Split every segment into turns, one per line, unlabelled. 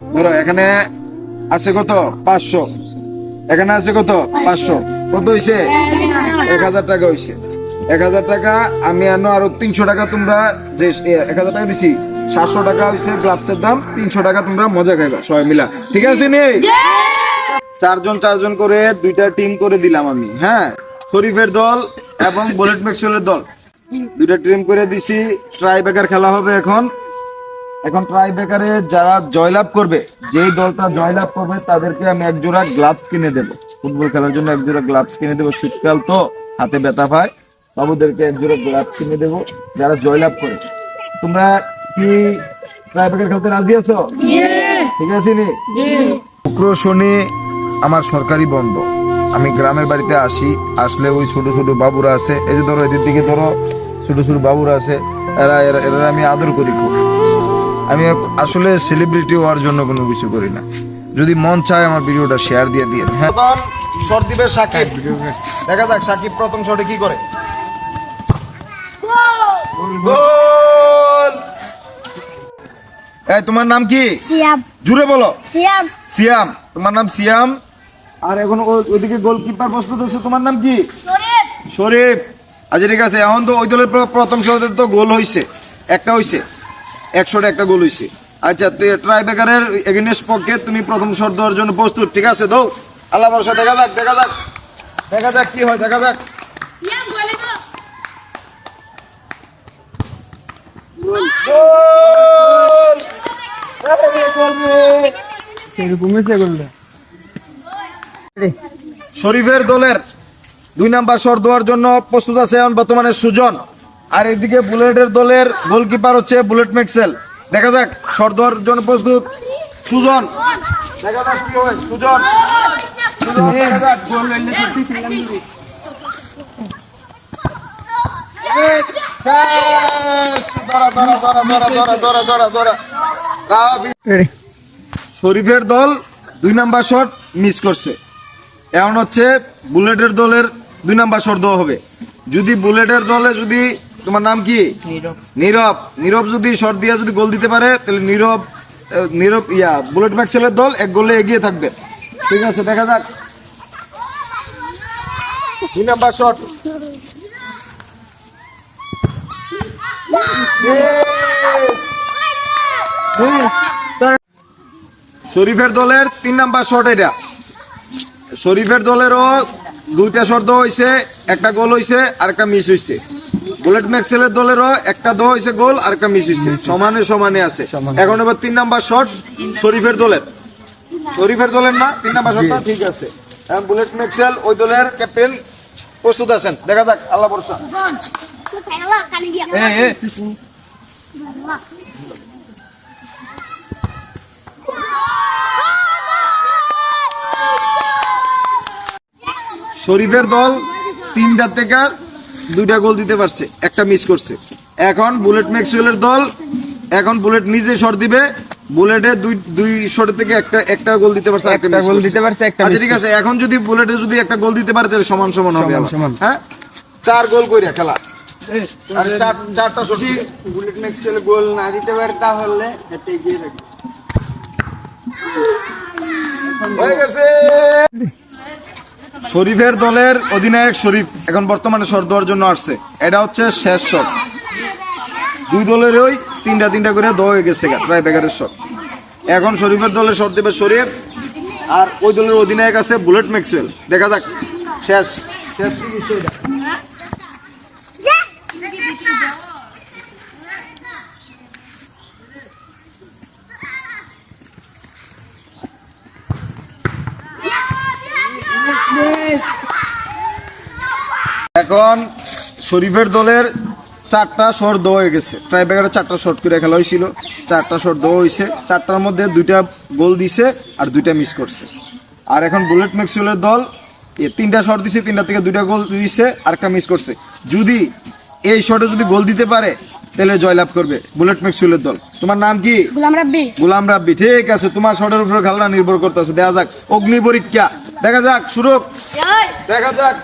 ধরো এখানে আছে কত 500, এখানে আছে কত 500, কত হইছে 1000 টাকা হইছে। 1000 টাকা আমি আরো 300 টাকা, তোমরা যে 1000 টাকা দিছি 700 টাকা হইছে গ্লাভসের দাম, 300 টাকা তোমরা মজা খাইবা সবাই মিলা, ঠিক আছে নি? 4জন করে দুইটা টিম করে দিলাম আমি, হ্যাঁ। শরীফের দল এবং বুলেট ম্যাক্সওয়েলের দল দুইটা টিম করে দিছি। ট্রাই ব্রেকার খেলা হবে এখন ট্রাই ব্রেকারে যারা জয়লাভ করবে, যেই দলটা জয়লাভ করবে তাদেরকে আমি এক জোড়া গ্লাভস কিনে দেবো, ফুটবল খেলার জন্য এক জোড়া গ্লাভস কিনে দেবো। শীতকাল তো হাতে ব্যথা পায়, বাবুদেরকে এক জোড়া গ্লাভস কিনে দেবো যারা জয়লাভ করে। তোমরা কি ট্রাই ব্রেকার খেলতে রাজি আছো? ঠিক আছে নি? শুক্র শনি আমার সরকারি বন্ধ, আমি গ্রামের বাড়িতে আসলে ওই ছোট ছোট বাবুরা আছে, এই যে ধরো এদের দিকে ধরো ছোট ছোট বাবুরা আছে, এরা আমি আদর করি খুব। আমি আসলে সেলিব্রিটি হওয়ার জন্য কোনো কিছু করি না, যদি মন চায় আমার ভিডিওটা শেয়ার দিয়ে দিন। হ্যাঁ, শট দিবে সাকিব, দেখা যাক সাকিব প্রথম শটে কি করে। গোল! এই তোমার নাম কি?
সিয়াম।
জুড়ে বলো।
সিয়াম।
সিয়াম, তোমার নাম সিয়াম। আর এখন ওইদিকে গোলকিপার প্রস্তুত হচ্ছে, তোমার নাম কি?
শরীফ।
শরীফ। আচ্ছা ঠিক আছে, এখন তো ওই দলের প্রথম শটে তো গোল হইছে, একটা হইছে, 100 একটা গোল হইছে। আচ্ছা, ট্রাই ব্রেকারের এগেইনস্ট পক্ষে তুমি প্রথম শট দেওয়ার জন্য প্রস্তুত? ঠিক আছে, দাও। আল্লাহ ভরসা, দেখা যাক কি হয়, দেখা যাক।
সিয়াম বলে গো। শরীফের দলের 2 নাম্বার শট দেওয়ার জন্য প্রস্তুত আছে এখন বর্তমানে সুজন, আর এদিকে বুলেটের দলের গোলকিপার হচ্ছে বুলেট ম্যাক্সওয়েল। দেখা যাক শট দেওয়ার জন্য প্রস্তুত সুজন, দেখা যাক কি হয়। সুজন, দেখা যাক গোল হইলে সত্যি ছিলাম দিবি। শরীফের দল 2 নাম্বার শট মিস করছে, এখন হচ্ছে বুলেটের দলের 2 নাম্বার শট দেওয়া হবে। যদি বুলেটের দলে যদি, তোমার নাম কি? নীরব যদি শট দিয়ে যদি গোল দিতে পারে তাহলে নীরব বুলেট ম্যাক্সওয়েলের দল 1 গোলে এগিয়ে থাকবে। ঠিক আছে, দেখা যাক 2 নাম্বার শট। শরীফের দলের 3 নাম্বার শট এটা। শরীফের দলেরও 2টা শট দেওয়া হয়েছে, একটা গোল হয়েছে আর একটা মিস হয়েছে। বুলেট ম্যাক্সওয়েলের দলেরও একটা দেওয়া হয়েছে গোল আর একটা মিস হয়েছে, সমানে আছে। এখন এবার 3 নাম্বার শট শরীফের দলের না 3 নাম্বার শটটা, ঠিক আছে। এখন বুলেট ম্যাক্সওয়েল ওই দলের ক্যাপ্টেন প্রস্তুত আছেন, দেখা যাক, আল্লাহ ভরসা। শরীফের দল 3টা থেকে 2টা গোল দিতে পারছে, একটা মিস করছে। এখন বুলেট ম্যাক্সওয়েলের দল, এখন বুলেট নিজে শট দিবে, বুলেটে দুই শট থেকে একটা গোল দিতে পারছে, একটা গোল দিতে পারছে, একটা। আচ্ছা ঠিক আছে, এখন যদি বুলেটে যদি একটা গোল দিতে পারে তাহলে সমান হবে। হ্যাঁ, 4 গোল কইরা খেলা, আর 4টা শট। বুলেট ম্যাক্সওয়েল গোল না দিতে পারে তাহলে এতে এগিয়ে থাকবে। হয়ে গেছে। শরীফের দলের অধিনায়ক শরীফ এখন বর্তমানে শট দেওয়ার জন্য আসছে, এটা হচ্ছে শেষ শট। 2 দলেরই 3টা করে দেওয়া হয়ে গেছে ট্রাই ব্রেকারের শট। এখন শরীফের দলের শট দেবে শরীফ, আর ওই দলের অধিনায়ক আছে বুলেট ম্যাক্সওয়েল। দেখা যাক শেষ কি বিষয়টা। এখন শরীফের দলের 4টা শট দেওয়া হয়ে গেছে, ট্রাই ব্রেকারে 4টা শট করে খেলা হয়েছিল, 4টা শট দেওয়া হয়েছে, 4টার মধ্যে 2টা গোল দিছে আর 2টা মিস করছে। আর এখন বুলেট ম্যাক্সওয়েলের দল 3টা শট দিছে, 3টা থেকে 2টা গোল দিছে আর একটা মিস করছে। যদি এই শটে যদি গোল দিতে পারে তাহলে জয়লাভ করবে বুলেট ম্যাক্সওয়েলের দল। তোমার নাম কি? গোলাম রাব্বি। ঠিক আছে, তোমার শটের উপরে খেলা নির্ভর করতেছে। দেখা যাক অগ্নি পরীক্ষা, দেখা যাক শুরু, দেখা যাক।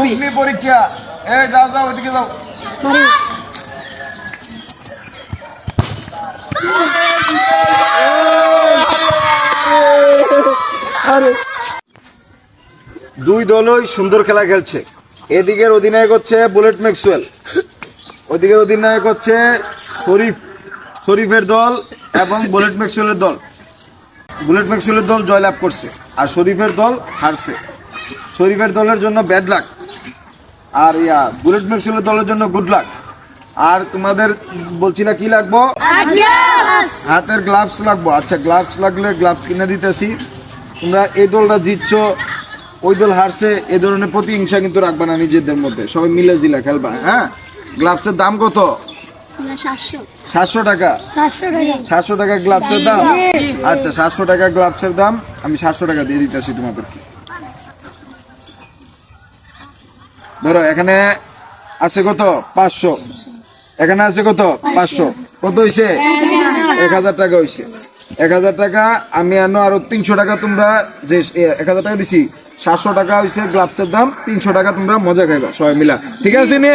অগ্নি পরীক্ষা, যাও ওইদিকে যাও।
আরে দুই দলই সুন্দর খেলা খেলছে। এদিকের অধিনায়ক হচ্ছে বুলেট ম্যাক্সওয়েল, ওদিকের অধিনায়ক হচ্ছে শরীফের দল এবং বুলেট ম্যাক্সওয়েলের দল। বুলেট ম্যাক্সওয়েলের দল জয়লাভ করছে আর শরীফের দল হারছে। শরীফের দলের জন্য ব্যাড লাক, আর বুলেট ম্যাক্সওয়েলের দলের জন্য গুড লাক। আর তোমাদের বলছি না কি লাগবো, হাতের গ্লাভস লাগবো। আচ্ছা, গ্লাভস লাগলে গ্লাভস কিনে দিতেছি। তোমরা এই দলটা জিতছো, ওই দল হারছে, এই ধরনের প্রতিহিংসা কিন্তু রাখবা না নিজেদের মধ্যে, সবাই মিলে জিলা খেলবা। হ্যাঁ, গ্লাভসের দাম কত? 700 টাকা। 700 টাকা গ্লাভসের দাম। আচ্ছা, 700 টাকা গ্লাভসের দাম, আমি 700 টাকা দিয়ে দিতেছি তোমাদেরকে। ধরো এখানে আছে কত? 500। এখানে আছে কত? 500। কত হইছে? 1000 টাকা হইছে। 1000 টাকা আমি আরো 300 টাকা, তোমরা যে 1000 টাকা দিছি, 700 টাকা হইছে গ্লাভসের দাম, 300 টাকা তোমরা মজা খাইবা সবাই মিলা। ঠিক আছে নি?